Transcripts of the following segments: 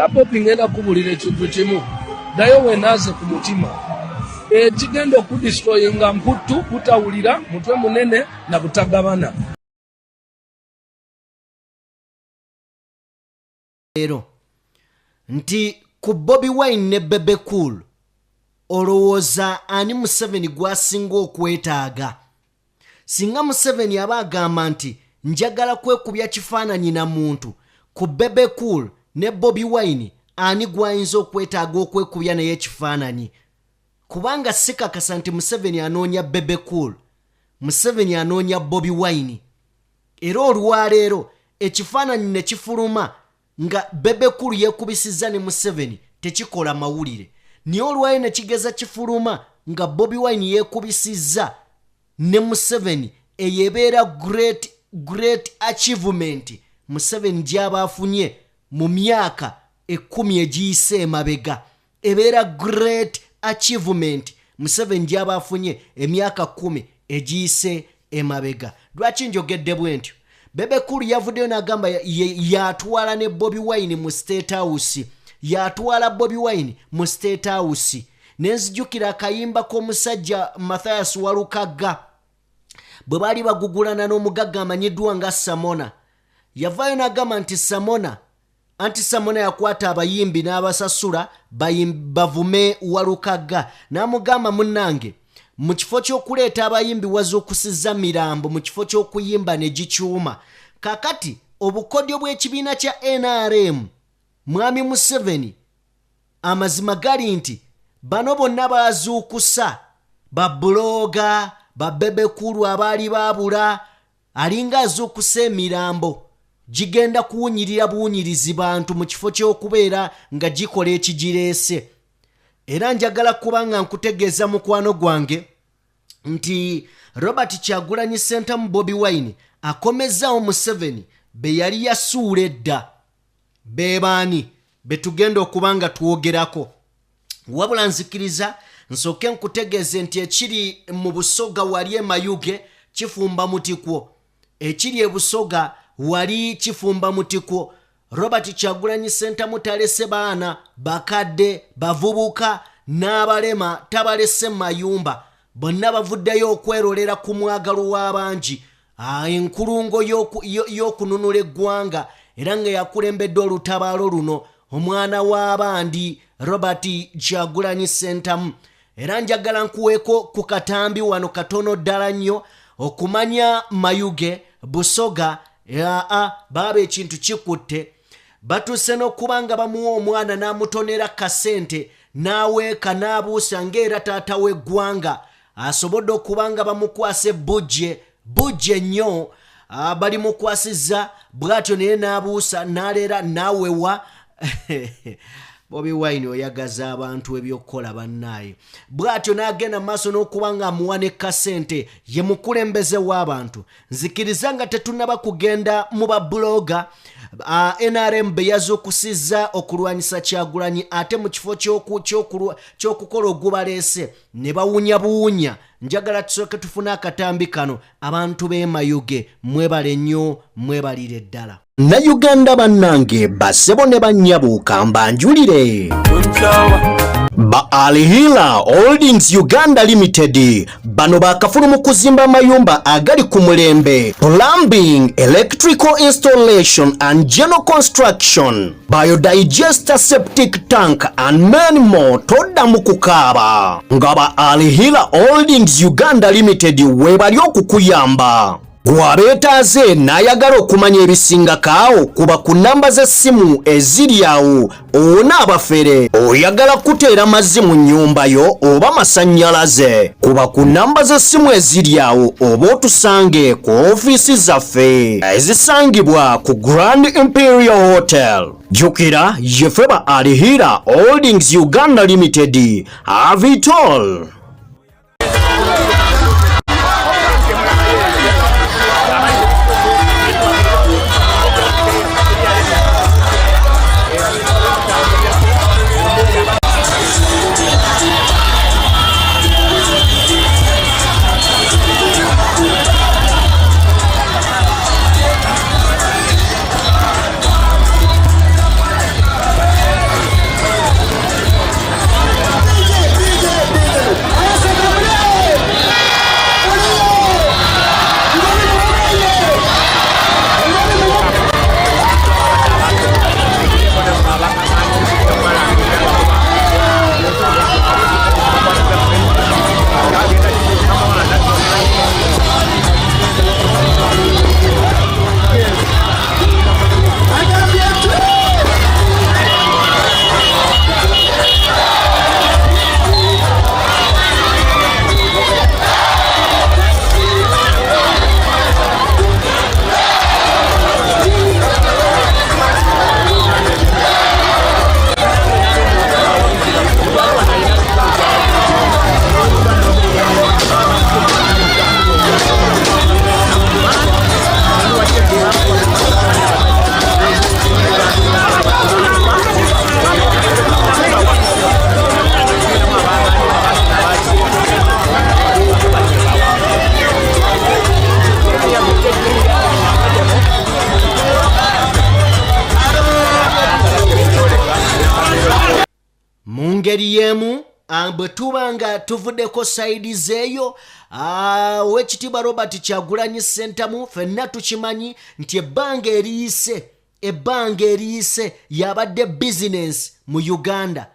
era Bobi ngenda kubulira ekintu kimu ddayo wenaaze ku mutima kigenda okudistroyinga mputtu butawulira mutwe munene na butagabana. Ero nti ku Bobi Wine ne Bebe Cool olowooza ani Museveni gwasinga okwetaaga? Singa Museveni aba agamba nti njagala kwekubya kifaananyi na muntu, ku Bebe Cool ne Bobi Wine ani gwayinza okwetaaga okwekubya naye kifaananyi? Kubanga sikakasa nti Museveni anoonya Bebe Cool, Museveni anoonya Bobi Wine. Era olwaleero ekifaananyi ne kifuluma nga Bebe Cool yeekubisizza ne Museveni tekikola mawulire. Niyo olwayo ne kigeza kifuluma nga Bobi Wine yeekubisizza ne Museveni eyebeera great achievement Museveni gy'aba afunye mu myaka 10 egiyise emabega. Ebeera great achievement Museveni gy'aba afunye emyaka 10 egiyise emabega. Lwaki njogedde bwe ntyo? Bebe Cool yavuddeyo n'agamba yatwala ne Bobi Wine mu State House. Yatwala Bobi Wine mu State House. Nenzijukira akayimba k'omusajja Mathias Walukagga bwe baali bagugulana n'omugagga amanyiddwa nga Samona. Yavaayo n'agamba nti Samona yakwata abayimbi n'abasasula bavume Walukagga. N'amugamba munnange, mu kifo ky'okuleeta abayimbi wazuukusizza mirambo, mu kifo ky'okuyimba ne gikyuma. Kakati obukodyo bw'ekibiina kya NRM Mwami Museveni amazima gali nti bano bonna bazuukusa babloga Bebe Cool abaali baabula alinga azuukusa emirambo gigenda kuwunyirira buwunyirizi bantu mu kifo ky'okubeera nga gikola ekigireese. Era njagala kubanga nkutegeeza mukwano gwange nti Robert Kyagulanyi Ssentamu Bobi Wine akomezawo Museveni be yali Yasuula edda. Bebaani betugenda okubanga tuwogerako. Wabula nzikiriza nsooke nkutegeeze nti ekiri mu Busoga wali Mayuge kifumba mutikwo. Ekiri e Busoga wali kifumba mutikwo. Robert Kyagulanyi Ssentamu talese baana bakadde bavubuka n'abalema tabalese mayumba. Bonna bavuddeyo okwerolera ku mwagalo w'abangi. Enkulungo y'okununula eggwanga era nga yakulembedde olutabaalo luno omwana w'abandi Robert Kyagulanyi Ssentamu. Era njagala nkuweeko ku katambi wano katono ddala nnyo okumanya Mayuge Busoga baba ekintu kikutte. Batuse n'okubanga bamuwa omwana n'amutonera kasente n'aweeka n'abuusa ng'era taata w'eggwanga asobodde okubanga bamukwase bujje nnyo. Bali mukwasizza bwatyo naye n'abuusa n'aleera n'awewa. Bobi Wine oyagaza abantu ebyokukola bannaaye. Bwatyo n'agenda maaso n'okubanga amuwa ne kasente ye mukulembeze w'abantu. Nzikiriza nga tetunnaba kugenda mu babloga NRM be yazuukusizza okulwanyisa Kyagulanyi ate mu kifo ky'okukola ogubaleese ne bawunya buwunya. Njagala tusooke tufune akatambi kano abantu b'e Mayuge mwebale nnyo mwebalire ddala. Na Uganda bannange basebo ne bannyabuuka mbanjulire. Ba Alihila Holdings Uganda Limited bano bakafulu mu kuzimba mayumba agali ku mulembe, plumbing, electrical installation and general construction, biodigester septic tank and many more. Todda mu kukaaba nga ba Alihila Holdings Uganda Limited webali okukuyamba. Gwabeetaaze n'ayagala okumanya ebisingakaawo kuba ku namba z'essimu eziri awo. Onaabafere oyagala kuteera mazzi mu nnyumba yo oba masannyalaze, kuba ku namba z'essimu eziri awo oba otusange ku ofiisi zaffe ezisangibwa ku Grand Imperial Hotel. Jjukira yeffe ba Alihira Holdings Uganda Limited. Have it all. ngeri yemu bwe tuba nga tuvuddeko sayidi zeeyo owekitiibwa Robert Kyagulanyi Ssentamu ffenna tukimanyi nti ebbanga eriyise yabadde bizinensi mu Uganda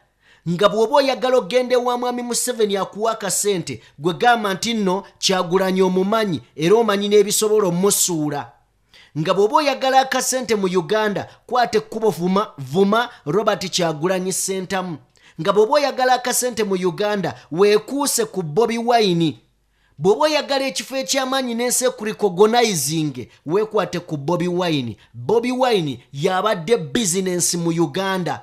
nga bw'oba oyagala ogende wa mwami Museveni akuwa akasente gwe gamba nti nno Kyagulanyi omumanyi era omanyi n'ebisobola omusuula nga bw'oba oyagala akasente mu Uganda kwate ekkubo vuma Robert Kyagulanyi Ssentamu nga bw'oba oyagala akasente mu Uganda weekuuse ku Bobi Wine bw'oba oyagala ekifo eky'amaanyi n'ensekurikogonizing weekwate ku Bobi Wine. Bobi Wine yabadde bizinensi mu Uganda.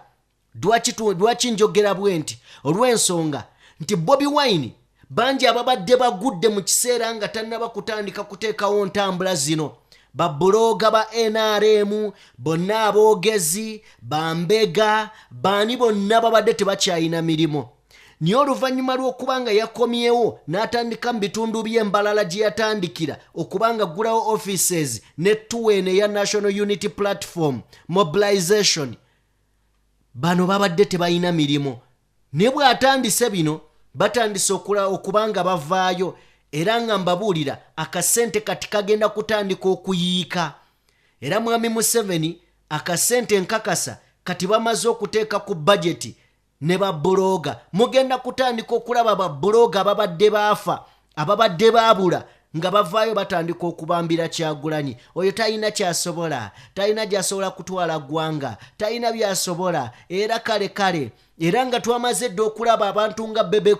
Lwaki njogera bwe nti olw'ensonga nti Bobi Wine bangi ababadde bagudde mu kiseera nga tannaba kutandika kuteekawo ntambula zino babuloga ba NRM bonna aboogezi bambega baani bonna babadde tebakyayina mirimo niyo oluvannyuma lw'okubanga yakomyewo n'atandika mu bitundu by'embalala gye yatandikira okubanga gulawo offices ne tuweene ya National Unity Platform mobilization bano babadde tebalina mirimo ne bw'atandise bino batandise okubanga bavaayo era nga mbabuulira akasente kati kagenda kutandika okuyiika era mwami Museveni akasente nkakasa kati bamaze okuteeka ku budget ne babuloga mugenda kutandika okulaba babuloga ababadde baafa ababadde baabula nga bavaayo batandika okubambira Kyagulanyi oyo talina kyasobola talina gyasobola kutwala ggwanga talina byasobola era kale era nga twamaze dde okulaba abantu nga Bebe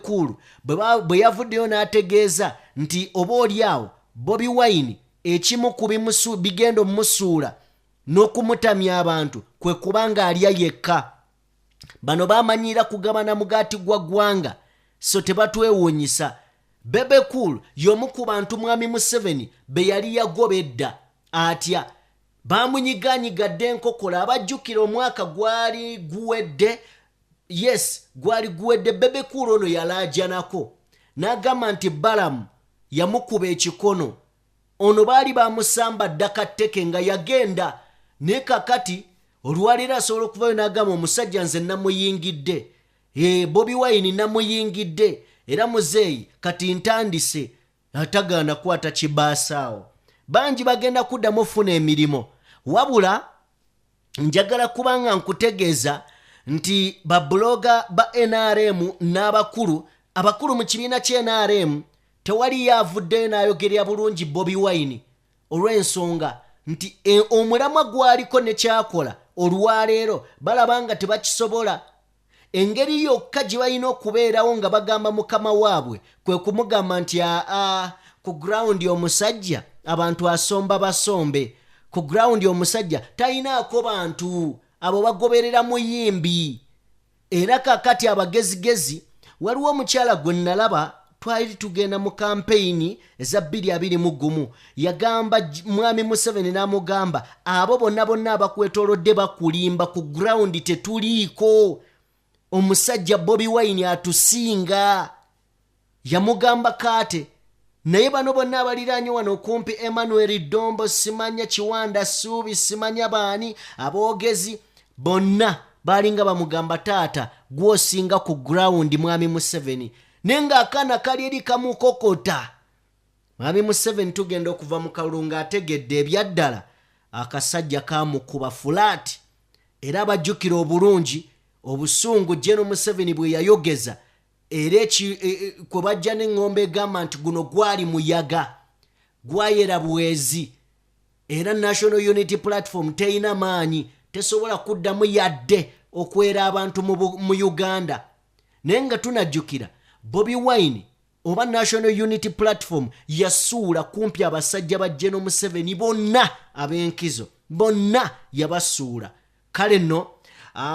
bwe yavuddeyo n'ategeeza nti oba oliawo Bobi Wine ekimu ku bigenda omusuula n'okumutamya abantu kwe kubanga alya yekka bano bamanyira kugabana mugaati gwa ggwanga so tebatwewuunyisa Bebe y'omu ku bantu mwami Museveni be yali yagobedda atya bamunyiganyigadde enkokola abajjukira omwaka gwali guwedde Bebe ono yalaajanako n'agamba nti Balamu yamukuba ekikono ono baali bamusamba ddakatteke nga yagenda ne kakati olwaliro asobola okuvayo n'agamba omusajja nze namuyingidde Bobi Wine namuyingidde era muzeeyi kati ntandise atagaana kwata kibaasaawo bangi bagenda kuddamu ofuna emirimu wabula njagala kubanga nkutegeeza nti babuloga ba NRM n'abakulu mu kibiina kye NRM tewali yavuddeyo n'ayogerera bulungi Bobi Wine olw'ensonga nti omulamwa gwaliko ne kyakola olwaleero balaba nga tebakisobola engeri yokka gye balina okubeerawo nga bagamba mukama waabwe kwe kumugamba nti ku gurawundi omusajja abantu asomba basombe ku gurawundi omusajja talinaako bantu abo bagoberera muyimbi era kakati abagezigezi waliwo omukyala gwe nalaba twali tugenda mu kampeyini eza 2021 yagamba mwami Museveni n'amugamba abo bonna abakwetoolodde bakulimba ku gurawundi tetuliiko omusajja Bobi Wine atusinga yamugamba kate naye bano bonna abaliraanye wano okumpi Emmanuel Dombo simanya Kiwanda Suubi simanya baani aboogezi bonna balinga bamugamba taata gwosinga ku ground mwami Museveni nenga akana kali eri kamukokota mwami Museveni tugenda okuva mu kalunga ategedde ebyaddala akasajja kamukuba flat era bajjukira obulungi obusungu General Museveni bwe yayogeza era kwe bajja n'engombe egamba nti guno gwali muyaga gwayera bwezi era National Unity Platform teina maanyi tesobola kuddamu yadde okwera abantu mu Uganda nenga tunajjukira Bobi Wine oba National Unity Platform Yasuula kumpi abasajja ba General Museveni bonna ab'enkizo bonna yabasuula kale nno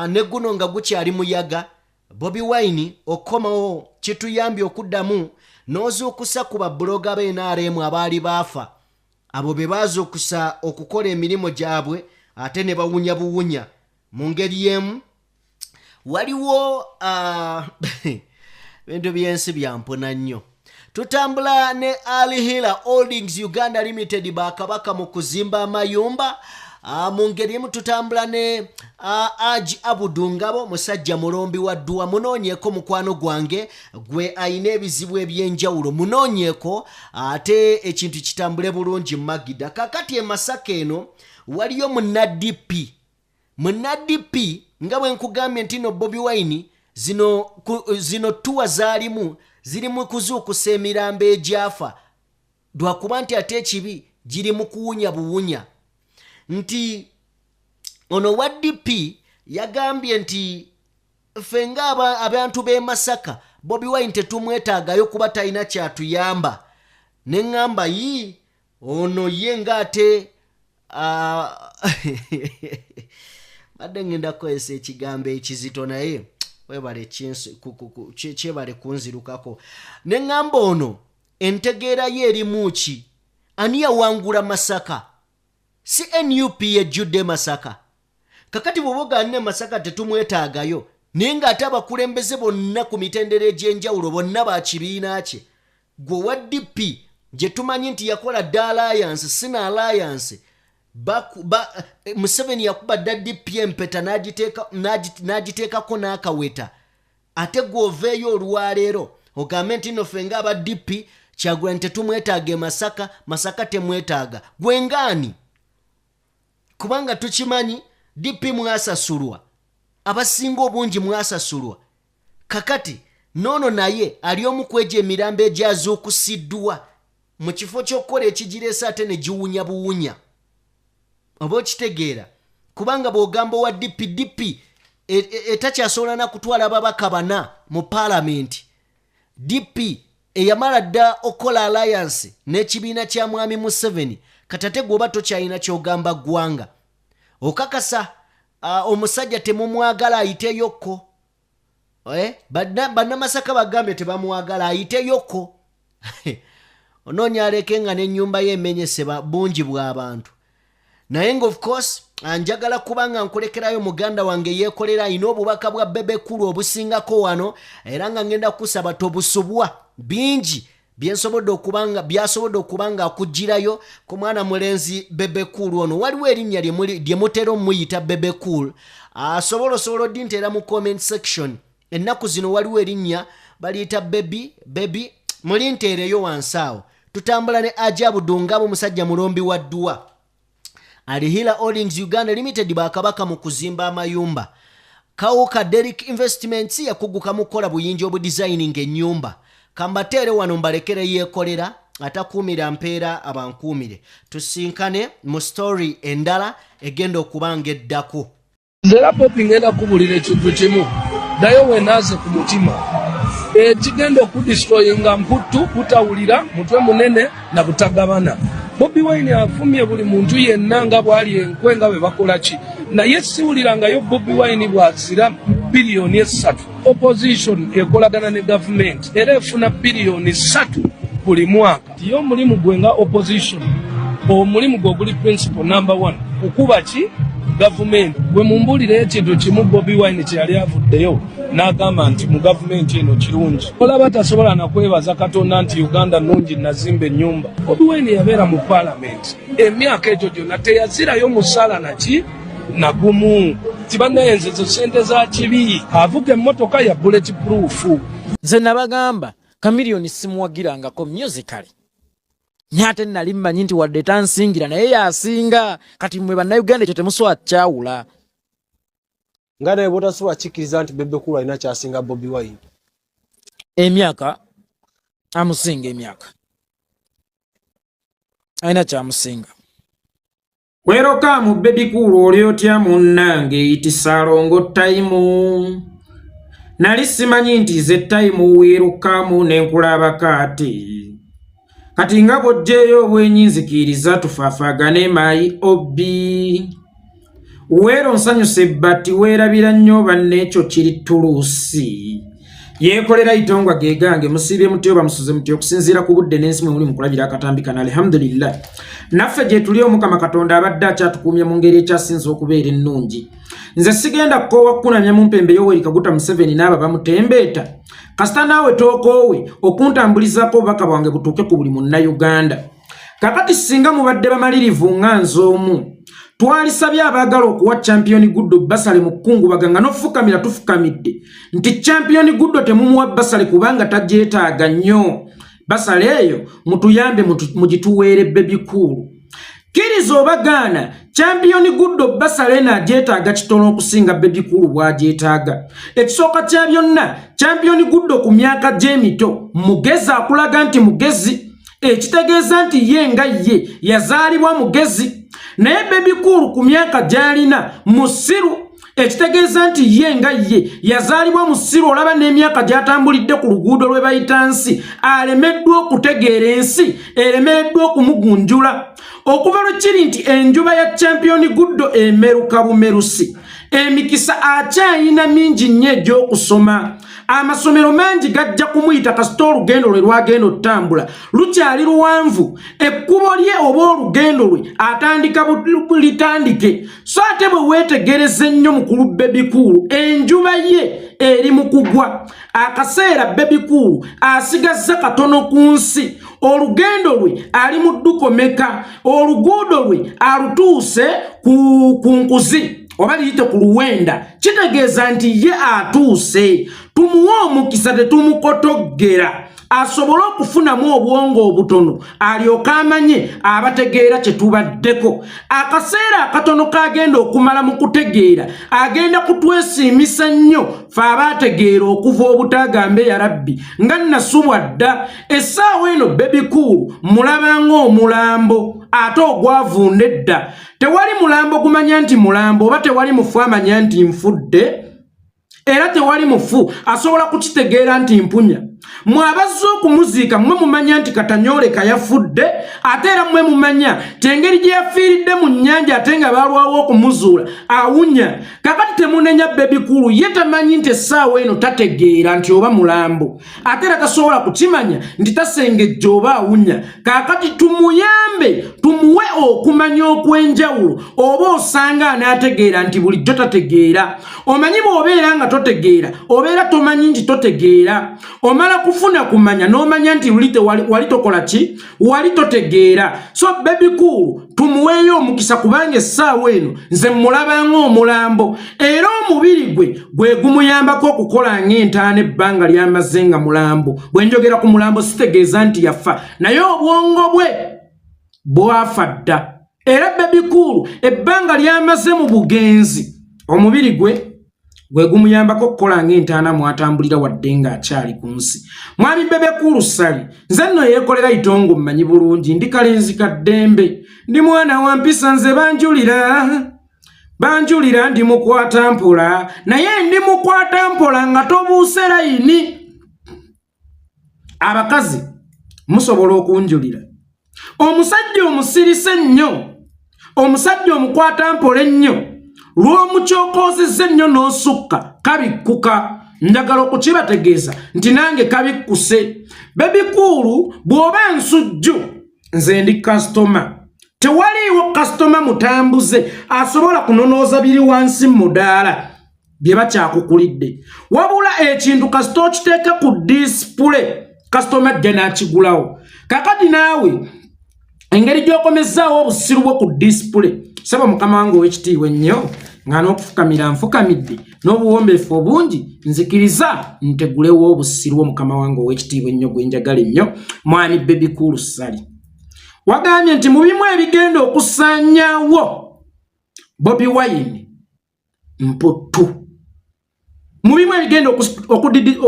ne guno nga gukyali muyaga Bobi Wine okomawo kituyambye okuddamu n'ozuukusa ku babuloga b'NRM abaali baafa abo be baazuukusa okukola emirimu gyabwe ate ne bawunya buwunya mu ngeri y'emu waliwo bintu byensi byampona nnyo tutambula ne Ali Hila Holdings Uganda Limited bakabaka mu kuzimba amayumba mu ngeri emu tutambula ne Aji Abudu Ngabo musajja mulombi wa Dduwa. Munoonyeeko mukwano gwange gwe ayina ebizibu ebyenjawulo, munoonyeeko ate ekintu kitambule bulungi Magida. Kakati e Masaka eno waliyo munnadipi nga bwe nkugambye nti no Bobi Wine zino tuwa zaalimu zirimu kuzuukusa emirambo egyafa lwakuba nti ate ekibi giri mu kuwunya buwunya. Nti ono wa DP yagambye nti ffe nga abantu b'e Masaka Bobi Wine tetumwetaagayo kuba talina kyatuyamba. Ne ŋŋamba ono ye ng'ate badde ngenda kukozesa ekigambo ekizito naye webale kyebale kunzirukako. Ne ŋŋamba ono entegeera ye erimu ki? Ani yawangula Masaka? Si NUP yejjudde Masaka. Kakati bw'oboga ne Masaka tetumwetaagayo naye ng'ate abakulembeze bonna ku mitendera egy'enjawulo bonna ba kibiina kye. Gwe wa DP gye tumanyi nti yakola dda alliance sina alliance Museveni yakuba dda DP empeta n'agiteekako n'akaweta. Ate gweoveeyo olwaleero ogambe nti nno ffe ng'aba DP Kyagulanyi tetumwetaaga Masaka, Masaka temwetaaga. Gwe ngaani? Kubanga tukimanyi DP mwasasulwa, abasinga obungi mwasasulwa. Kakati nono naye ali omu kweja emirambo egyazuukusiddwa mu kifo ky'okukola ekigireesa ate ne giwunya buwunya. Oba okitegeera? Kubanga bw'ogamba wa DP etakyasobola na kutwala ababaka bana mu paalamenti. DP eyamala dda okola alliance n'ekibiina kya mwami Museveni, katate gwoba tokyalina kyogamba ggwanga. Okakasa omusajja temumwagala ayiteyokko. Bannamasaka bagambye tebamwagala ayiteyokko. Onoonya aleke nga n'ennyumba ye emenyeseba bungi bw'abantu. Naye nga of course anjagala kubanga nkulekerayo muganda wange yeekolera ayina obubaka bwa Bebe kulu obusingako wano, era nga ngenda kusaba tobusubwa bingi byasobodde okubanga akugirayo ku mwana mulenzi Bebe kulu ono. Waliwo erinnya lye mutera omuyita Bebe kulu. Osobola oddi nteera mu comment section. Ennaku zino waliwo erinnya baliyita Baby mulinteereyo wansi awo. Tutambula ne Aji Abudu Ngabo musajja mulombi wa Dduwa. Alihila Holdings Uganda Limited bakabaka mu kuzimba amayumba. Kawuka Derrick Investments yakuguka mu kola buyinja obu designing ennyumba. Kambatere wano mbalekere yeekolera atakuumira mpeera abankuumire. Tusinkane mu story endala egenda okubanga eddako. Nzera Bobi ngenda kubulira ekintu kimu. Dayo wenaaze ku mutima. Kigenda okudistroyinga mputtu butawulira mutwe munene na butagabana. Bobi Wine afumye buli muntu yenna nga bwali enkwe nga bwe bakola ki. Naye siwulirangayo Bobi Wine bw'azira biliyoni 3. Opposition ekolagana ne government era efuna biliyoni 3 buli mwaka. Tiyo mulimu gwenga opposition omulimu gwo guli principle number 1 okuba ki government. Bwe mumbulire ekintu kimu Bobi Wine kyali avuddeyo n'agamba nti mu government eno kirungi. Olaba tasobola na kwebaza Katonda nti Uganda nnungi nazimba ennyumba. Bobi Wine yabeera mu parliament emyaka egyo gyonna teyazirayo musaala naki na gumu. Tibannayenze zo sente za kibi avuga emmotoka ya bulletproof. Nze nabagamba kamiliyoni simuwagirangako musically. Nyate nali mmanyi nti wadde tansingira naye yasinga. Kati mwe bannayuganda ekyo temusobola kyawula. Nga naye botasobola kikiriza nti Bebe kulu alina kyasinga Bobi Wine. Emyaka amusinga emyaka alina kyamusinga. Werokamu Bebe kulu oli otya munnange iti Salongo time. Nali simanyi nti ze time werokamu nenkulaba kati. Kati nga bw'ojjeeyo obwenyinzikiriza tufaafagane mayi Obi. Weero nsanyuse bati weerabira nnyo banne ekyo kiri tuluusi. Yeekolera itongwa gegange musibye mutyo bamusuze mutyo okusinziira ku budde n'ensi mwe muli mu kulabira akatambi kana alhamdulillah. Naffe gye tuli Omukama Katonda abadde akyatukuumye mu ngeri ekyasinze okubeera ennungi. Nze sigenda kukoowa kunamya mu mpembe Yoweri Kaguta Museveni n'aba bamutembeeta. Kasita naawe tookoowe okuntambulizako obubaka bwange butuuke ku buli Munnayuganda. Kakati singa mubadde bamalirivu nga nze omu, twalisabye abaagala okuwa champion Guddo basale mu kungubaganga n'ofukamira tufukamidde nti champion Guddo temumuwa basale kubanga tajeetaaga nnyo basale eyo mutuyambe mugituweere Baby Cool kirizo bagana champion Guddo basale na jeetaaga kitono okusinga Baby Cool bwajeetaaga ekisooka kya byonna champion Guddo ku myaka gy'emito mugezi akulaga nti mugezi ekitegeeza nti ye nga ye yazaalibwa mugezi naye Baby Cool ku myaka gy'alina musiru ekitegeeza nti ye nga ye yazaalibwa musiru olaba n'emyaka gy'atambulidde ku luguudo lwe bayita nsi alemeddwa okutegeera ensi eremeddwa okumugunjula okuva lwe kiri nti enjuba ya champion Guddo emeruka bumerusi emikisa akyayina mingi nnyo egy'okusoma amasomero mangi gajja kumuyita kasita olugendo lwe lwagenda otambula lukyali luwanvu ekkubo lye oba olugendo lwe atandika bulitandike so ate bwe weetegereze ennyo mukulu Baby Cool enjuba ye eri mu kugwa akaseera Baby Cool asigazza katono ku nsi olugendo lwe ali mu dduko meka oluguudo lwe alutuuse ku nkuzi oba liyite ku luwenda kitegeeza nti ye atuuse tumuwa omukisa tetumukotoggera asobole okufunamu obwongo obutono alyoka amanye abategeera kye tubaddeko akaseera akatono kagenda okumala mu kutegeera agenda kutwesiimisa nnyo fe abaategeera okuva obutagambe ya rabbi nga nasubwa dda essaawa eno Baby Cool mulabanga omulambo ate ogwavunda edda tewali mulambo gumanya nti mulambo oba tewali mufu amanya nti nfudde era tewali mufu asobola kukitegeera nti mpunya mwabazza okumuziika mmwe mumanya nti katanyoleka yafudde ate era mmwe mumanya tengeri gye yafiiridde mu nnyanja ate nga balwawo okumuzuula awunya kakati temunenya Baby Cool ye tamanyi nti essaawa eno tategeera nti oba mulambo ate era tasobola kukimanya nti tasengejja oba awunya kakati tumuyambe tumuwe okumanya okw'enjawulo oba osanga anaategeera nti bulijjo tategeera omanyi bw'obeera nga totegeera obeera tomanyi nti totegeera omala kufuna kumanya n'omanya nti wali tokola ki wali totegeera so Baby Cool tumuweeyo omukisa kubanga essaawa eno nze mulabanga omulambo era omubiri gwe gumuyambako okukola ng'entaana ebbanga lyamaze nga mulambo bwe njogera ku mulambo sitegeeza nti yafa naye obwongo bwe bwafa dda era Baby Cool ebbanga lyamaze mu bugenzi omubiri gwe gumuyambako okukola ng'entaana mwatambulira wadde ng'akyali ku nsi mwami Bebe Cool sali nze nno yeekolera itongo mmanyi bulungi ndi kalenzi kaddembe ndi mwana wa mpisa nze banjulira ndi mukwata mpola naye ndi mukwata mpola nga tobuuse layini abakazi musobola okunjulira omusajja omusirise nnyo omusajja omukwata mpola ennyo lw'omukyokoozezza ennyo n'osukka kabikkuka njagala okukibategeeza nti nange kabikkuse Baby Cool bw'oba nsujju nze ndi kasitoma tewaliiwo kasitoma mutambuze asobola kunonooza biri wansi mu mudaala bye bakyakukulidde wabula ekintu kasita okiteeka ku disipule kasitoma ajja n'akigulawo kakati naawe engeri gy'okomezaawo obusiru bwo ku disipule saba mukama wange ow'ekitiibwa ennyo nga n'okufukamira nfukamidde n'obuwombeefu obungi nzikiriza ntegulewo obusiru mukama wange ow'ekitiibwa ennyo gwe njagala ennyo mwami Baby Cool sali wagambye nti mu bimu ebigenda okusaanyaawo Bobi Wine mputtu mu bimu ebigenda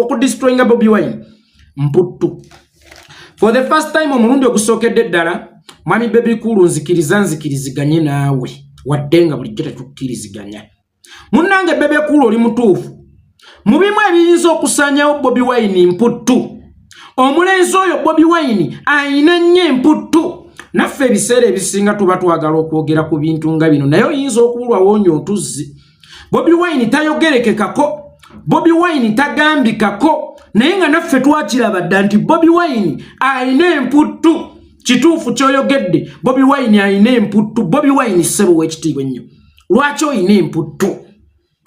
okudistroyinga Bobi Wine mputtu for the first time omulundi ogusookedde ddala mwami Baby Cool nzikiriziganye naawe wadde nga bulijjo tetukkiriziganya munnange Bebe Cool oli mutuufu mu bimu ebiyinza okusaanyawo Bobi Wine mputtu omulenzi oyo Bobi Wine ayina nnyo emputtu naffe ebiseera ebisinga tuba twagala okwogera ku bintu nga bino naye oyinza okubulwawo onyo otuzzi Bobi Wine tayogerekekako Bobi Wine tagambikako naye nga naffe twakiraba dda nti Bobi Wine ayina emputtu kituufu kyoyogedde Bobi Wine ayina emputtu Bobi Wine ssebo w'ekitiibwa ennyo lwaki oyina emputtu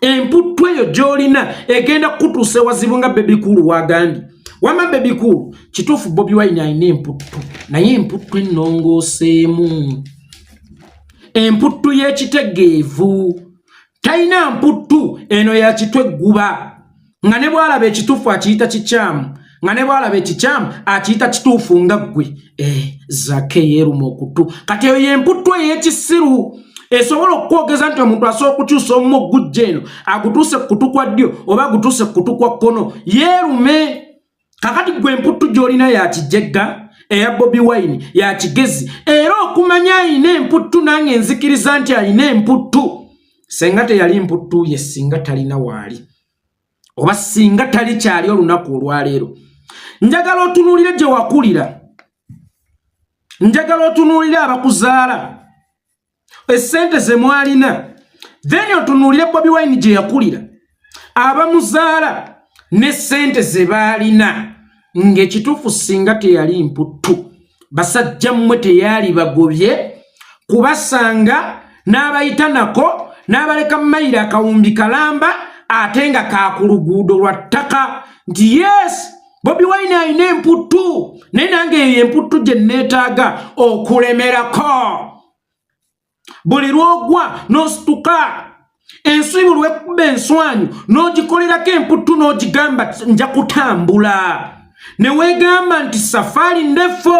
emputtu eyo gy'olina egenda kukutuusa ewazibu nga Baby Cool wagambye wama Baby Cool kituufu Bobi Wine ayina emputtu naye emputtu ennongooseemu emputtu y'ekitegeevu talina mputtu eno ya kitwegguba nga ne bwalaba ekituufu akiyita kikyamu nga ne bwalaba ekikyamu akiyita kituufu nga ggwe zake yeeruma okutu kati eyo y'emputtu ey'ekisiru esobola okukwogeza nti omuntu asobola okukyusa omumu ogujja eno agutuuse ku kutu kwa ddyo oba agutuuse ku kutu kwa kkono yeerume kakati gwe emputtu gy'olina ya kijegga eya Bobi Wine ya kigezi era okumanya ayina emputtu nange nzikiriza nti ayina emputtu senga teyali mputtu ye singa talina waali oba singa tali kyali olunaku olwaleero njagala otunuulire gye wakulira njagala otunuulire abakuzaala essente ze mwalina then otunuulire Bobi Wine gye yakulira abamuzaala ne ssente ze baalina ng'ekituufu singa teyali mputtu basajja mmwe teyali bagobye kubasanga n'abayita nako n'abaleka mayiro akawumbi kalamba ate nga kaakuluguudo lwa ttaka nti yes Bobi Wine ayina emputtu naye nange eyo emputtu gye neetaaga okulemerako buli lwogwa n'osituka ensubi lwekuba enswanyu n'ogikolerako emputtu n'ogigamba nja kutambula ne weegamba nti safaari ndefo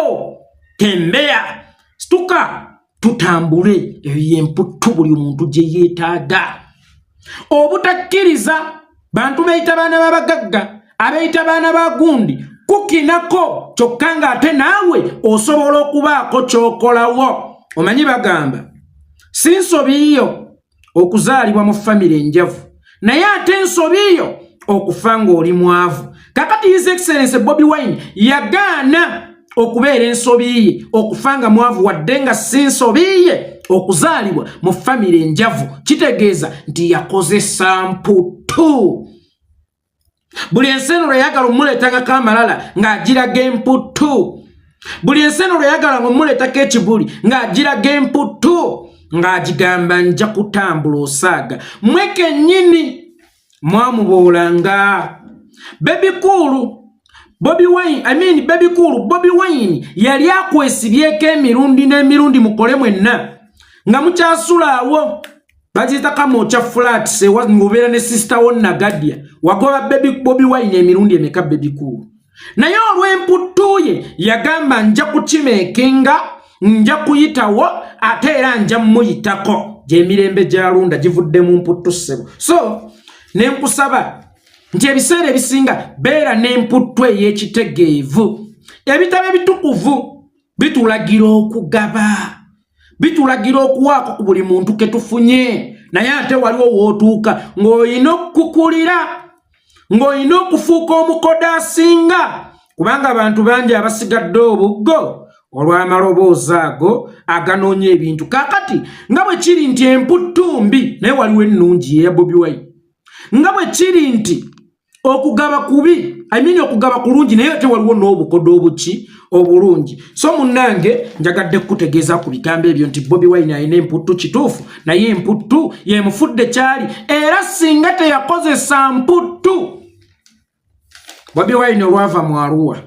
tembeya situka tutambule eyo y'emputtu buli omuntu gye yeetaaga obutakkiriza bantu beeyita baana b'abagagga abeeyita baana ba gundi kukinako kyokka ng'ate naawe osobola okubaako ky'okolawo omanyi bagamba si nsobiiyo okuzaalibwa mu famire enjavu naye ate ensobiiyo okufa ng'oli mwavu kakati His Excellency Bobi Wine yagaana okubeera ensobiiye okufa nga mwavu wadde nga si nsobiiye okuzaalibwa mu famire enjavu kitegeeza nti yakozesa mputtu buli enseno lweyagala omuleetangako amalala ng'agiraga emputtu buli enseno lweyagala ng'omuleetako ekibuli ng'agiraga emputtu ng'agigamba nja kutambula osaaga mmwe kennyini mwamuboolanga Baby Cool Bobi Wine yali akwesibyeko emirundi n'emirundi mukole mwenna nga mukyasula awo bagiyita kamokya flat ng'obeera ne sister wo Nagadya wagoba Bobi Wine emirundi emeka Baby Cool naye olw'emputtu ye yagamba nja kukimeekenga nja kuyitawo ate era nja muyitako gy'emirembe gy'alunda givudde mu mputtu ssebo so ne nkusaba nti ebiseera ebisinga beera n'emputtu ey'ekitegeevu ebitabo ebitukuvu bitulagira okugaba bitulagira okuwaako ku buli muntu ke tufunye naye ate waliwo wootuuka ng'olina okukukulira ng'olina okufuuka omukodo asinga kubanga abantu bangi abasigadde obuggo olw'amaloboozi ago aganoonya ebintu kaakati nga bwe kiri nti emputtu mbi naye waliwo ennungi eya Bobi Wine nga bwe kiri nti okugaba kubi okugaba kulungi naye ate waliwo n'obukodo obuki obulungi so munnange njagadde kutegeeza ku bigambo ebyo nti Bobi Wine ayina emputtu kituufu naye emputtu yemufudde kyali era singa teyakozesa mputtu Bobi Wine olwava mu Arua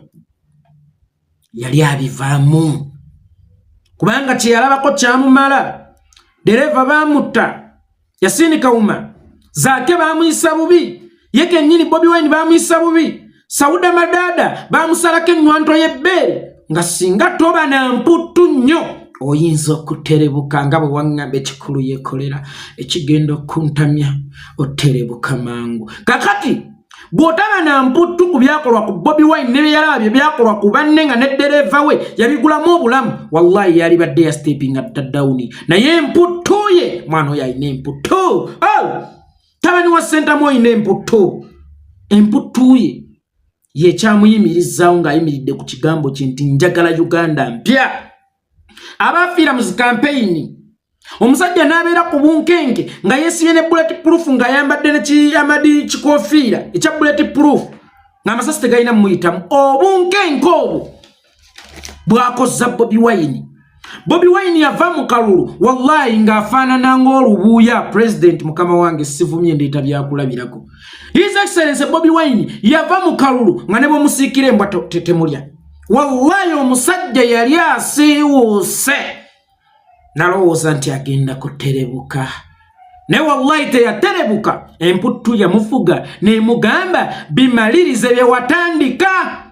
yali abivaamu kubanga kyeyalabako kyamumala dereva baamutta yasindika uma zaake baamuyisa bubi ye kennyini Bobi Wine baamuyisa bubi Sauda Madada baamusalako ennywanto y'ebbeere nga singa toba na mputtu nnyo oyinza okuterebuka nga bwe waŋŋamba ekikulu yeekolera ekigenda okuntamya oterebuka mangu kakati bw'otaba na mputtu ku byakolwa ku Bobi Wine ne byeyalaba bye byakolwa ku banne nga neddereeva we yabigulamu obulamu wallahi yali badde ya stepping at down naye emputtu ye mwana oyo ayina emputtu tabani wa sentamu oyina emputtu ye yekyamuyimirizaawo ng'ayimiridde ku kigambo kye nti njagala Uganda mpya abaafiira mu zikampeyini omusajja n'abeera ku bunkenke nga yeesibye ne bullet proof ng'ayambadde ne kikofiira ekya bullet proof ng'amasasi tegalina muyitamu obunkenke obwo bwakozza Bobi Wine yava mu kalulu wallahi ng'afaanana ng'olubuuya president mukama wange sivumye ndeeta byakulabirako His Excellency Bobi Wine yava mu kalulu nga ne bw'omusiikira embwa tetemulya wallahi omusajja yali asiiwuuse nalowooza nti agenda kuterebuka ne wallahi teyaterebuka emputtu yamufuga nemugamba bimalirize bye watandika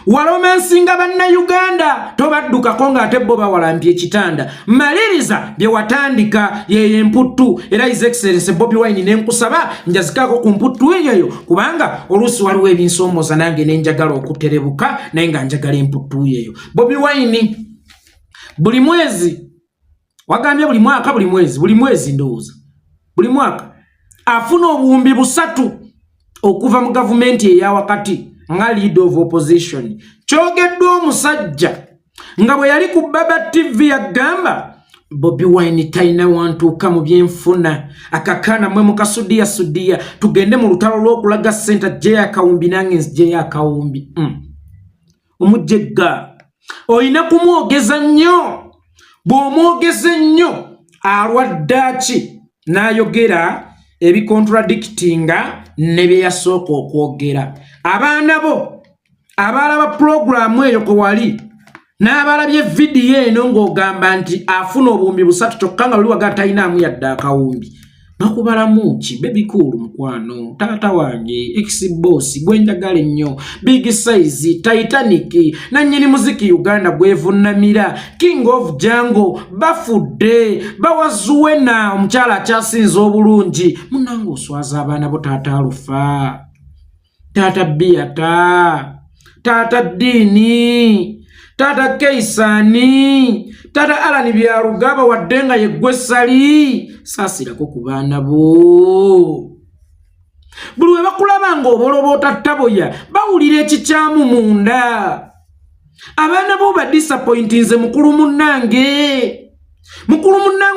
walomansinga bannayuganda tobaddukako ng'ate bo bawalambye ekitanda maliriza bye watandika yeye emputtu era his excellence Bobi Wine nenkusaba njazikako ku mputtu eyo kubanga oluusi waliwo ebinsomooza nange nenjagala okuterebuka naye nga njagala emputtu eyo Bobi Wine buli mwezi wagambye buli mwezi ndowooza buli mwaka afuna obuwumbi 3 okuva mu gavumenti eyawakati nga leader of opposition kyogeddwa omusajja nga bwe yali ku Baba TV yagamba Bobi Wine taina wantuuka mu byenfuna akakaana mwe mukasudiya tugende mu lutalo lw'okulaga center je yakawumbi nange nzije yakawumbi omujjegga oyina kumwogeza nnyo bw'omwogeze nnyo alwaddaki n'ayogera ebikontradictinga ne bye yasooka okwogera abaana bo abalaba programu eyo ko wali n'abalabye vidiyo eno ng'ogamba nti afuna obuwumbi 3 kyokka nga luli waga talinamu yadde akawumbi bakubalamu ki Baby Cool mukwano taata wange ex-boss gwenjagala ennyo big size Titanic nannyini muziki Uganda gwevunnamira King of Jungle bafudde bawazuwena omukyala akyasinza obulungi munange oswaza abaana bo taata alufa taata Biata taata Dini tata Keisani tata Alani byarugaba waddenga yeggwesali saasirako ku baana bo buli we bakulaba ng'oboloboota taboya bawulira ekikyamu munda abaana bo badisappointinze mukulu munnange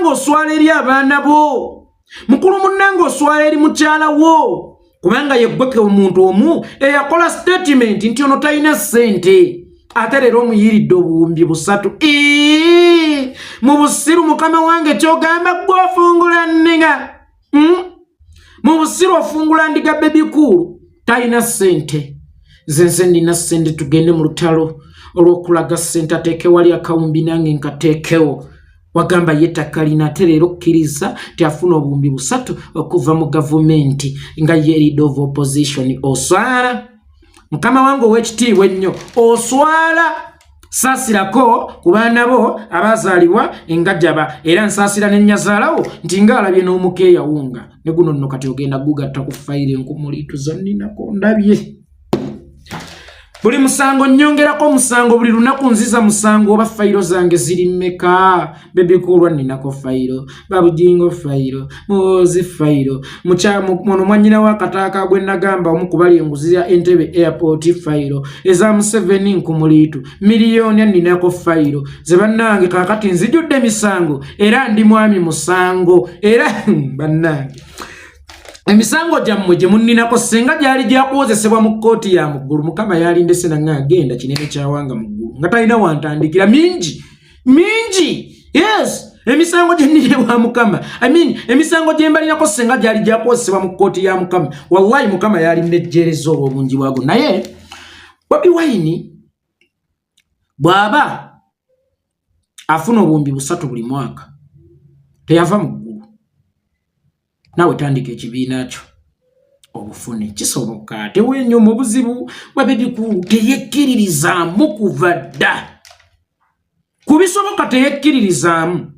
oswala eri abaana bo mukulu munnange oswala eri mukyala wo kubanga yeggweke omuntu omu eyakola statement nti ono talina ssente ate leero omuyiridde obuwumbi 3 mu busiru mukama wange kyogamba gwe ofungula nninga mu busiru ofungula ndiga Baby Cool talina ssente nze nina ssente tugende mu lutalo olw'okulaga ssente ateeke wali akawumbi nange nkateekewo wagamba yettaka lina ate leero kkiriza tyafuna obuwumbi 3 okuva mu gavumenti nga ye leader of opposition oswala mukama wange ow'ekitiibwa ennyo oswala saasirako ku baana bo abazaalibwa engajaba era nsaasira n'ennyazaalawo nti ngaalabye n'omukeeya wunga ne guno nno kati ogenda gugatta ku fayiro enkumuliitu zonninako ndabye buli musango nnyongerako musango buli lunaku nziza musango oba fayiro zange ziri mmeka Baby Cool ninako fayiro babujingo fayiro muwozi fayiro muno mwannyina w'akataaka gwe nagamba omu kubali enguzi ya Entebbe airport fayiro eza Museveni nkumuliitu miliyoni ninako fayiro ze bannange kaakati nzijudde misango era ndi mwami musango era bannange emisango gyammwe gye munninako senga gyali gyakuwozesebwa mu kkooti ya muggulu mukama yalindese nange agenda kinene kyawanga muggulu nga talina wantandikira mingi yes emisango gye nnine wa mukama emisango gye mbalinako senga gyali gyakuwozesebwa mu kkooti ya mukama wallahi mukama yalinejjereza olw'obungi bwago naye Bobi Wine bw'aba afuna obuwumbi 3 buli mwaka teyava mu nawe tandika ekibiina kyo obufune kisoboka teweenyo mu buzibu bwa Baby Cool teyekkiririzaamu kuva dda kubisoboka teyekkiririzaamu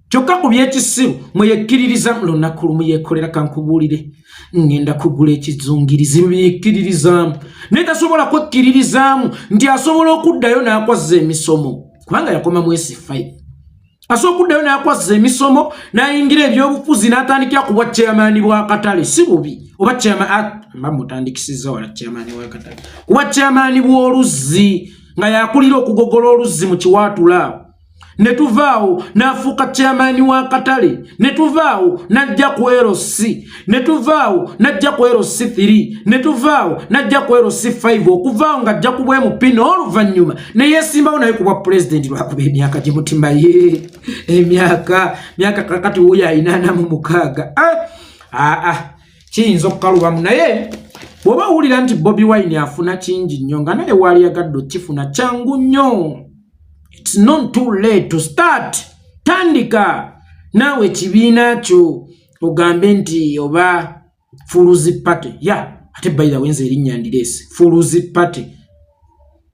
kyokka ku by'ekisiru mweyekkiririza lunaku lumu yeekolera kankubuulire ngenda kugula ekizungirizi mweyekkiririzaamu naye tasobola kwekkiririzaamu nti asobola okuddayo n'akwazza emisomo kubanga yakoma mwesi 5 asokuddayo n'akwazza emisomo n'ayingira ebyobufuzi n'atandikira ku bwa chairman bwa katale si bubi oba chairman mutandikisizza wala chairman wa katale kuba chairman bw'oluzzi nga yakulira okugogola oluzzi mu kiwaatula ne tuvaawo n'afuuka chairman wa katale ne tuvaawo n'ajja ku LC ne tuvaawo n'ajja ku LC 3 ne tuvaawo n'ajja ku LC 5 okuvaawo ng'ajja ku bwe mupino oluvannyuma ne yeesimbawo naye ku bwa president lwakuba emyaka gye mutima ye emyaka kakati wuyo ayina 46 kiyinza okukalubamu naye bw'oba owulira nti Bobi Wine afuna kingi nnyo nga naye waali yagadde okifuna kyangu nnyo. It's not too late to start. tandika nawe kibiina kyo ogambe nti oba fuluzi party ya ate by the way nze erinnya ndirese fuluzi party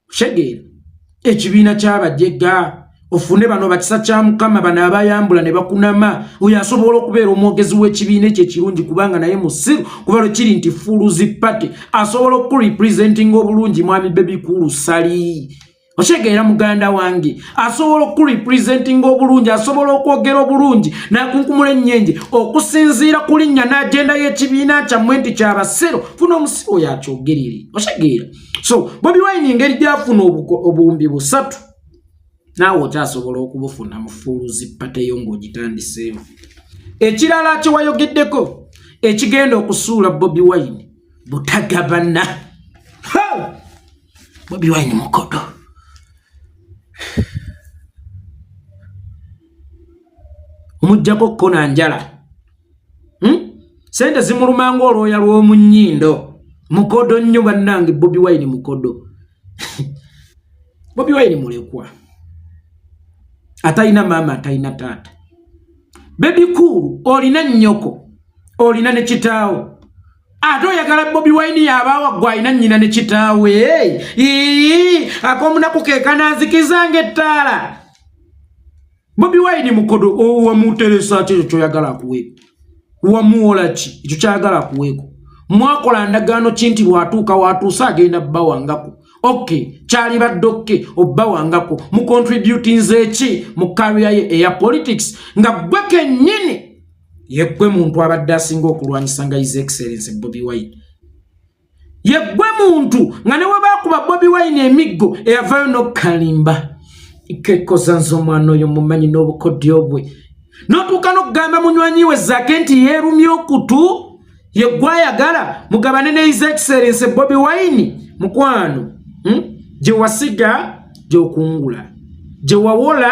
shegeera ekibiina ky'abajjega ofune bano bakisa kya mukama bano abayambula ne bakunama oyo asobola okubeera omwogezi w'ekibiina ekyo ekirungi kubanga naye musiru kuba kiri nti fuluzi party asobola okurepresentinga obulungi mwami Bebe Cool Sali oshegeera muganda wange asobola okurepresentinga obulungi asobola okwogera obulungi nakunkumula ennyenje okusinziira ku linnya n'agenda y'ekibiina kyammwe nti kyabasero funa omusiru oyo akyogerere oshegeera so Bobi Wine engeri gyafuna obuwumbi busatu naawe okyasobola okubufuna mu fuluzi party yo ng'ogitandiseewo ekirala kyewayogeddeko ekigenda okusuula Bobi Wine butagabana Bobi Wine mukodo omujjako kona njala sente zimulumanga olwoya lw'omu nnyindo mukodo nnyo bannange Bobi Wine mukodo Bobi Wine mulekwa atayina mama atayina taata Bebe Cool olina nnyoko olina ne kitaawo ate oyagala Bobi Wine yabaawa gwe alina nnyina ne kitaawe ak'omunaku ke kanaazikizanga ettaala Bobi Wine mukodo wamuteresa ki ekyo kyoyagala akuweeko wamuwola ki ekyo kyayagala akuweeko mwakola ndagaano ki nti bw'atuuka watuusa agenda bbawangako okay kyali baddokke obbawangako mu contributinze eki mu career ye eya politics nga gwe kennyini yeggwe muntu abadde asinga okulwanyisa nga his excellence Bobi Wine yeggwe muntu nga ne webaakuba Bobi Wine emiggo eyavayo n'okkalimba ikekoza nze omwana oyo mumanyi n'obukodyo bwe n'otuuka n'okugamba munywanyi we zake nti yeerumye okutu yeggwe ayagala mugabane ne his excellence Bobi Wine mukwano gye wasiga gy'okungula gye wawola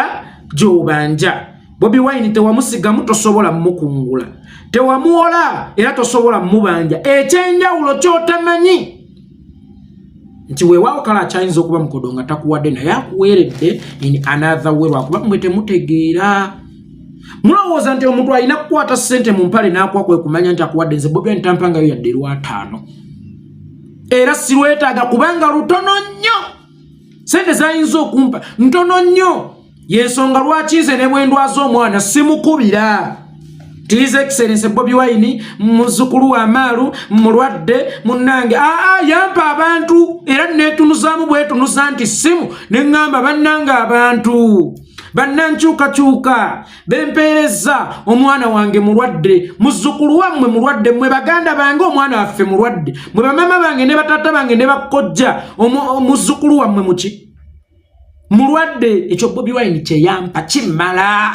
gy'obanja Bobi Wine tewamusigamu tosobola mukungula tewamuwola era tosobola mubanja ekyenjawulo ky'otamanyi nti weewaawo kale akyayinza okuba mukodo nga takuwadde naye akuweeredde in another way lwakuba mmwe temutegeera mulowooza nti omuntu alina kukwata ssente mu mpale n'akuwa kwe kumanya nti akuwadde nze Bobi Wine tampangayo yadde lw'ataano era sirwetaaga kubanga lutono nnyo sente zayinza okumpa ntono nnyo yensonga lwaki nze ne bwe ndwaza omwana simukubira his excellence Bobi Wine muzukulu wa Maalu mulwadde munnange yampa abantu era neetunuzaamu bwetunuza nti simu ne ŋŋamba bannanga abantu bannankyukakyuka bempeereza omwana wange mulwadde muzukulu wammwe mulwadde mwe baganda bange omwana waffe mulwadde mwe bamama bange ne bataata bange ne bakojja muzukulu wammwe muki mulwadde ekyo Bobi Wine kye yampa kimmala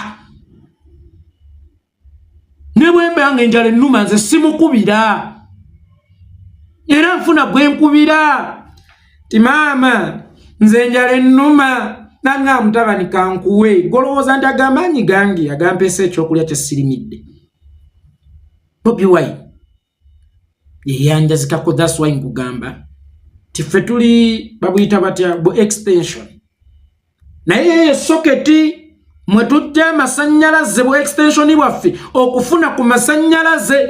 ne bwe mbeanga enjala ennuma nze simukubira era nfuna gwe nkubira ti maama nze enjala ennuma nanga mutabani kankuwe golowooza nti agamaanyi gange agampeesa ekyokulya kyesirimidde Bobi Wine yeyanjazikako that's why nkugamba tiffe tuli babuyita batya bu extension naye soketi mwe tujja amasannyalaze bu extension bwaffe okufuna ku masannyalaze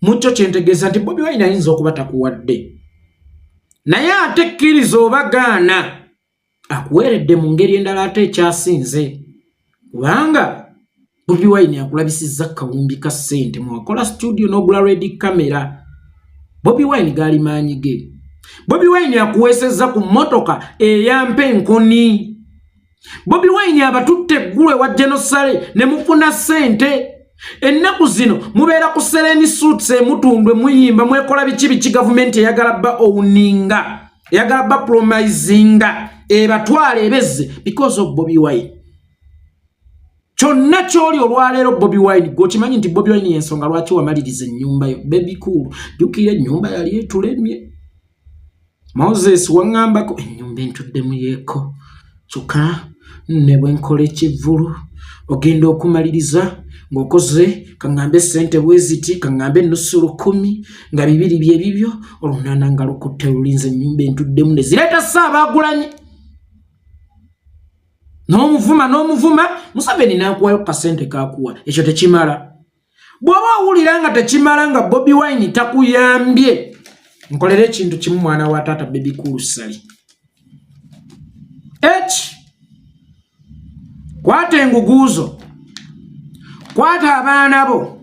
mukyo kyentegeeza nti Bobi Wine ayinza okuba takuwadde naye ate kkiriza obagaana akuweeredde mu ngeri endala ate ekyasinze kubanga Bobi Wine akulabisizza kawumbi ka ssente mwakola studio n'ogula red camera Bobi Wine gaali maanyi ge Bobi Wine akuweesezza ku mmotoka eyampa enkoni Bobi Wine abatutte eggulu ewa Genosale ne mufuna ssente ennaku zino mubeera ku Sereni Suits emutundwe muyimba mwekola biki gavumenti eyagala bba owuninga eyagala bba promisinga ebatwale ebezze because of Bobi Wine kyonna kyoli olwaleero Bobi Wine gwokimanyi nti Bobi Wine yensonga lwaki wamaliriza ennyumba yo Bebe Cool jukira ennyumba yali etulemye Moses waŋŋambako ennyumba entuddemu yeeko kyokka ne bwe nkola ekivvulu ogenda okumaliriza ng'okoze kaŋŋambe ssente bwe ziti kaŋŋambe ennusu 10 nga 2 bye bibyo olunaana nga lukutte lulinze ennyumba entuddemu ne zireeta ssaabaagulanye n'omuvuma Museveni n'akuwayo kasente kakuwa ekyo tekimala bw'oba owulira nga tekimala nga Bobi Wine takuyambye nkolera ekintu kimu mwana wa taata Baby Cool Sali kwata enguguzo kwata abaana bo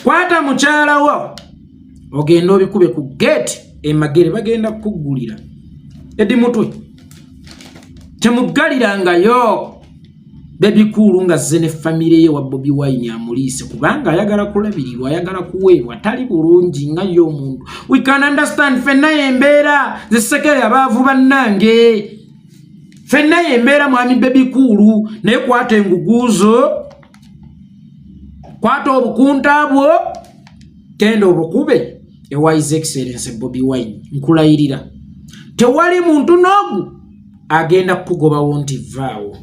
kwata mukyala wo ogenda obikube ku gate emagere bagenda kukugulira edi mutwe temugalirangayo Baby Cool nga zene family ye wa Bobi Wine amuliise kubanga ayagala kulabirirwa ayagala kuweebwa tali bulungi nga yo omuntu we can understand fenna embeera zisekere abaavu bannange fenna embeera mwami Baby Cool naye kwata enguguzo kwata obukunta bwo genda obukube ewa His Excellency Bobi Wine nkulayirira tewali muntu n'ogu agenda kugobawo nti vaawo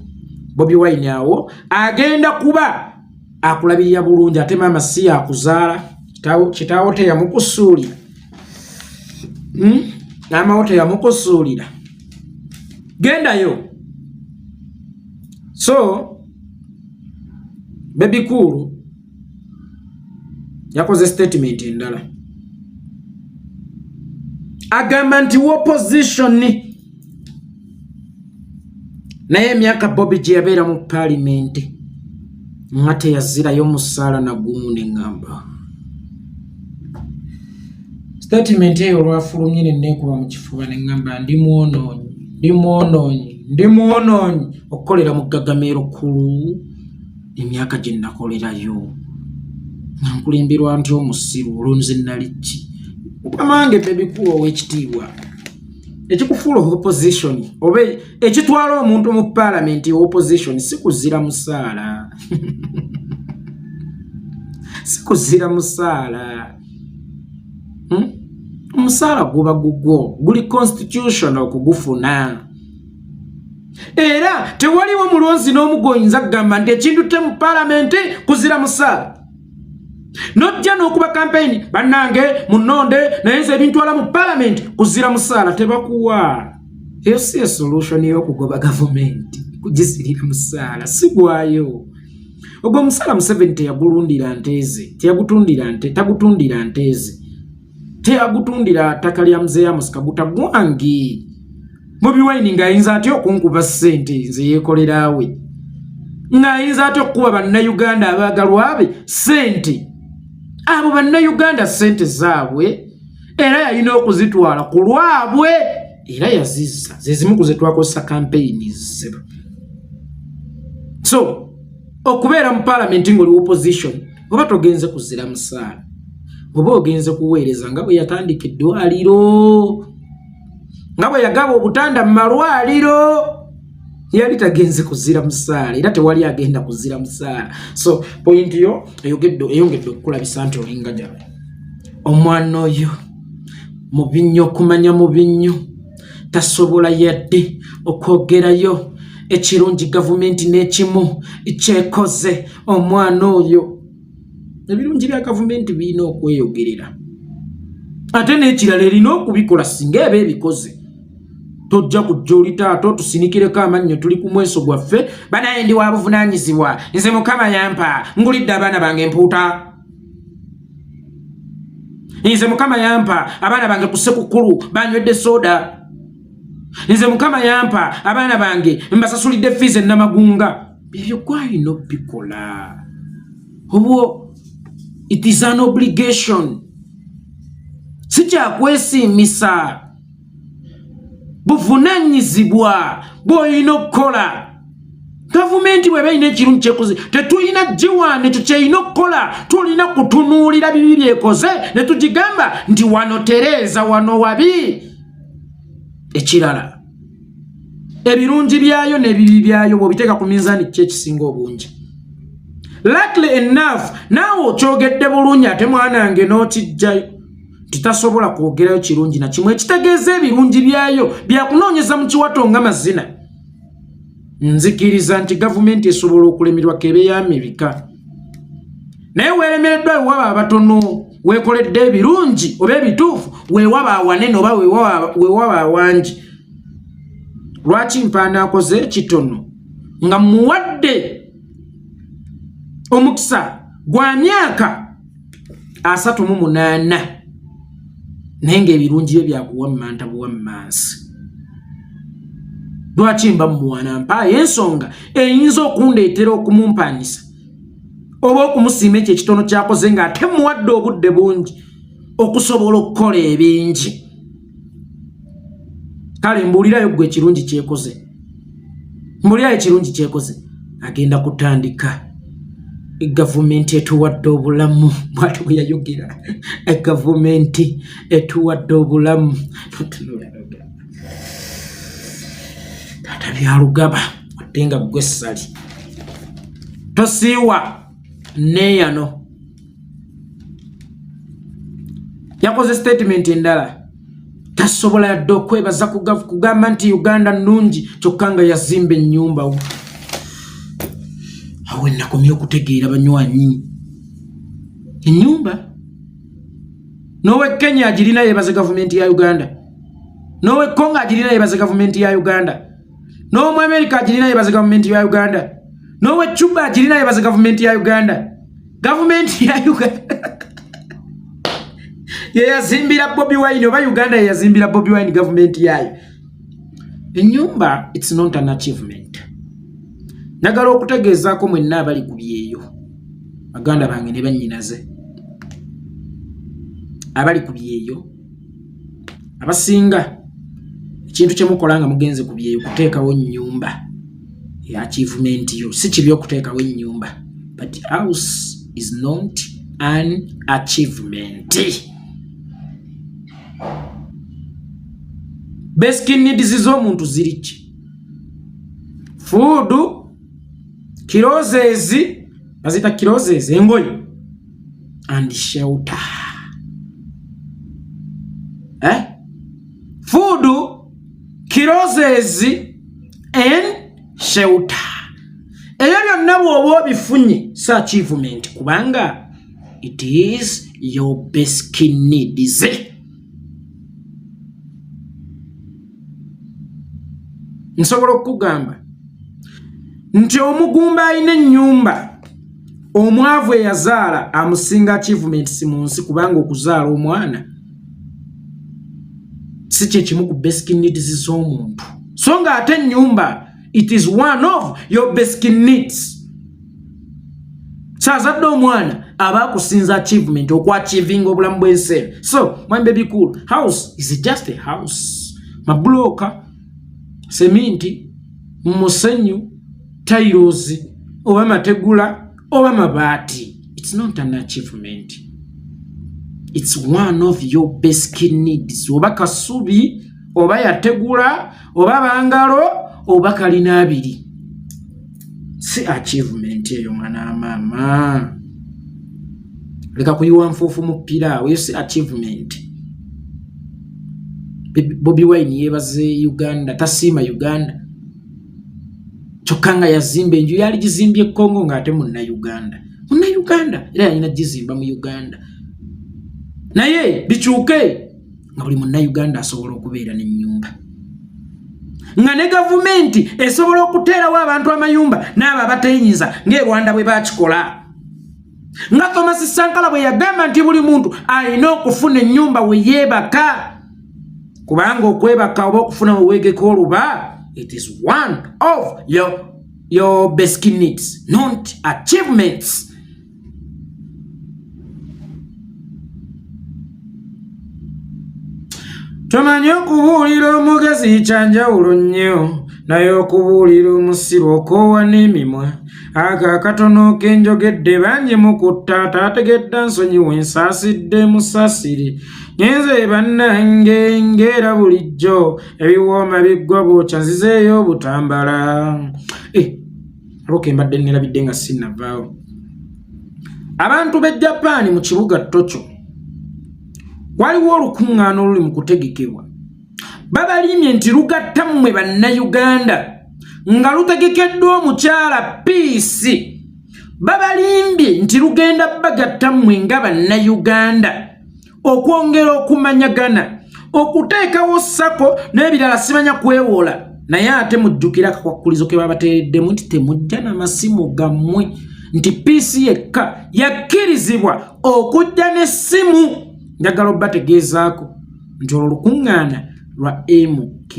Bobi Wine awo agenda kuba akulabirira bulungi ate mama si akuzaala kitaawo teyamukusuulira n'amawo teyamukusuulira gendayo so Baby Cool yakoze statement endala agamba nti opposition naye emyaka Bobi gye yabeera mu parliament nga teyazirayo musaala na gumu neŋŋamba statement eyo olwafulumye nenneekuba mu kifuba neŋŋamba ndi mwonoonyi okukolera mu ggagameero kkulu emyaka gye nakolerayo nga nkulemberwa nti omusiru olunze nali ki okamange Baby Cool ow'ekitiibwa ekikufuula opposition oba ekitwala omuntu mu parliament opposition sikuzira musaala sikuzira musaala omusaala guba gugwo guli constitution okugufuna era tewaliwo mulonzi n'omugoyinza kugamba nti ekintu te mu parliament kuzira musaala nojja n'okuba campaign bannange munonde naye nze ebintwala mu parliament kuzira musaala tebakuwa eyo si solution y'okugoba government kugisirira musaala sigwayo ogwo musaala Museveni teyagulundira nteze tagutundira nteze teyagutundira ttaka lya Mzee Amos Kaguta gwangi Bobi Wine ng'ayinza atya okunkuba ssente nze yeekolerawe ng'ayinza atya okukuba bannayuganda abaagalwa be ssente abo bannayuganda ssente zaabwe era yalina okuzitwala ku lwabwe era yazizza zezimu kuzitwakozesa campaigns so okubeera mu parliament ng'oli opposition oba togenze kuzira musaala oba ogenze kuweereza nga bwe yatandika eddwaliro nga bwe yagaba obutanda mu malwaliro yali tagenze kuzira musaala era tewali agenda kuzira musaala so point yo eyongedde okukulabisa nti olinga jabe omwana oyo mu binnyo okumanya mu binnyo tasobola yadde okwogerayo ekirungi gavumenti n'ekimu kyekoze omwana oyo ebirungi bya gavumenti birina okweyogerera ate n'ekirala erina okubikola singa eba ebikoze tojja kujja oli taata tusinikireko amannyo tuli ku mweso gwaffe banaye ndi wa buvunaanyizibwa nze Mukama yampa ngulidde abaana bange empuuta nze Mukama yampa abaana bange ku ssekukulu banywedde soda nze Mukama yampa abaana bange mbasasulidde fees ennamagunga ebyo gwalina obikola obwo it is an obligation si kyakwesiimisa buvunaanyizibwa bw'olina okukola gavumenti bw'eba erina ekirungi kyekoze tetulina giwaana ekyo kyerina okukola tulina kutunuulira bibi byekoze ne tugigamba nti wano tereeza wano wabi ekirala ebirungi byayo n'ebibi byayo bw'obiteeka ku minzaani ki ekisinga obungi luckily enough naawe okyogedde bulungi ate mwanange n'okijjayo titasobola kwogerayo kirungi na kimwe ekitegeeza ebirungi byayo byakunoonyeza mu kiwato nga mazina nzikiriza nti gavumenti esobola okulemerwa kebe y'Amerika naye weeremereddwa wewaba abatono weekoledde ebirungi oba ebituufu weewaba awanene oba weewaba awangi lwaki mpaana akoze ekitono nga muwadde omukisa gwa myaka 38 naye ng'ebirungi bye byakuwammanta buwammansi. Lwaki mba mumuwana mpaayo ensonga eyinza okundeetera okumumpanisa oba okumusiima ekyo ekitono kyakoze ng'ate muwadde obudde bungi okusobola okukola ebingi. Kale mbuulirayo gwe ekirungi kyekoze, mbuulirayo ekirungi kyekoze. Agenda kutandika egavumenti etuwadde obulamu, bw'ati bwe yayogera, egavumenti etuwadde obulamu. Taata byalugaba wadde nga gwe ssali tosiiwa neeyano. Yakoze statement endala tasobola yadde okwebaza kugamba nti Uganda nnungi kyokka nga yazimba ennyumba. Awe nakomye okutegeera banywanyi, ennyumba nowe Kenya agirina yebaze gavumenti ya Uganda, nowe Congo agirina yebaze gavumenti ya Uganda, nowe America agirina yebaze gavumenti ya Uganda, nowe Cuba agirina yebaze gavumenti ya Uganda. Gavumenti ya Uganda yeyazimbira Bobi Wine oba Uganda yeyazimbira Bobi Wine gavumenti yayo. Ennyumba it's not an achievement. Nagala okutegeezaako mwenna abali ku byeyo, baganda bange ne bannyinaze abali ku byeyo abasinga ekintu kye mukola nga mugenze ku byeyo kuteekawo ennyumba ya achievement yo. Si kibi okuteekawo ennyumba, but house is not an achievement. Basic needs z'omuntu ziri ki? Food, clothes, bazita clothes, engoye, and shelter. Food, clothes, and shelter. Eyo byonna bw'oba obifunye si achievement kubanga it is your basic needs. Nsobola okugamba nti omugumba alina ennyumba, omwavu eyazaala amusinga achievements mu nsi kubanga okuzaala omwana si kye kimu ku basic needs z'omuntu. So nga ate ennyumba it is one of your basic needs. Saazadde omwana aba akusinza achievement okwachivinga obulamu bw'ensi. So my baby cool, house is just a house. Mabulooka, seminti, musenyu, tiles, oba mategula, oba mabaati. It's not an achievement. It's one of your basic needs. Oba kasubi, oba yategula, oba bangalo, oba kalina abiri. Si achievement eyo mwana mama. Leka kuyiwa nfuufu mu ppira, we si achievement. Bobi Wine yebaze Uganda, tasiima Uganda. Kyokka nga yazimba enju yali gizimbye Congo ng'ate munna Uganda. Munna Uganda era yalina gizimba mu Uganda. Naye bikyuke nga buli munna Uganda asobola okubeera n'ennyumba. Nga ne gavumenti esobola okuteerawo abantu amayumba n'abo abateyinza ng'e Rwanda bwe bakikola. Nga Thomas Sankara bwe yagamba nti buli muntu alina okufuna ennyumba we yeebaka. Kubanga okwebaka oba okufuna weweegeko oluba, it is one of your basic needs, not achievements. Tomanyi okubuulira omugezi kyanjawulo nnyo, naye okubuulira omusiru okoowa n'emimwa. Ako akatono kenjogedde bangi mukutta ataategedda nsonyiwe nsaasidde musasiri. Nyenze bannange ng'era bulijjo ebiwooma biggwa bwokya nzizeeyo obutambala. Aloke mbadde nerabidde nga sinnavaawo. Abantu b'e Japan mu kibuga Tokyo waliwo olukuŋŋaana oluli mu kutegekebwa. Babalimye nti lugatta mmwe bannayuganda nga lutegekeddwa omukyala Peace. Babalimbye nti lugenda bagatta mmwe nga bannayuganda okwongera okumanyagana, okuteekawo ssako n'ebirala simanya kwewola. naye ate mujjukira akakwakulizo ke babateereddemu nti temujja n'amasimu gammwe nti piisi yekka yakkirizibwa okujja n'essimu. Njagala obbategeezaako nti olwo lukuŋŋaana lwa MK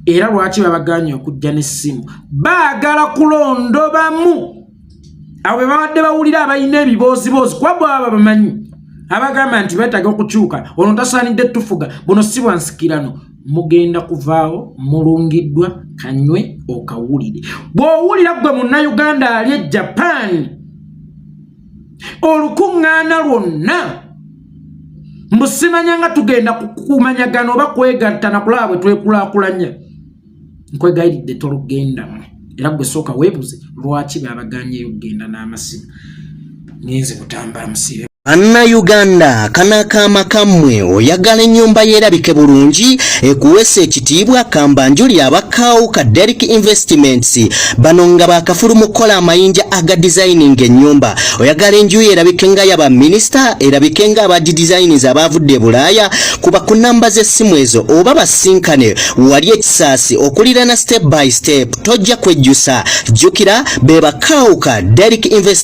era lwaki babaganye okujja n'essimu baagala kulondobamu abo babadde bawulira abalina ebiboozibozi kuba bwaba bamanyi abagamba nti beetaaga okukyuka ono tasaanidde tufuga buno si bwansikirano. Mugenda kuvaawo mulungiddwa kanywe okawulire. Bw'owulira gwe munnayuganda ali e Japan olukuŋŋaana lwonna mbusimanya nga tugenda kumanyagana oba kwegatta na kulaba bwe twekulaakulanya. Nkwegayiridde tolugendamu era gwe sooka weebuze lwaki babaganye okugenda n'amasimu. Ngenze kutambala musibe Uganda kanakama kamwe oyagala ennyumba yerabike bulungi ekuwesa ekitiibwa kambanjuli abakaawo ka Derek Investments bano nga bakafulu mukola amayinja aga designing ennyumba. Oyagala enju yerabike nga yaba minister erabike nga aba designers abavudde Bulaaya kuba ku namba z'essimu ezo oba basinkane wali ekisaasi okulirana step by step tojja kwejjusa. Jjukira be bakaawo ka Derek Investments.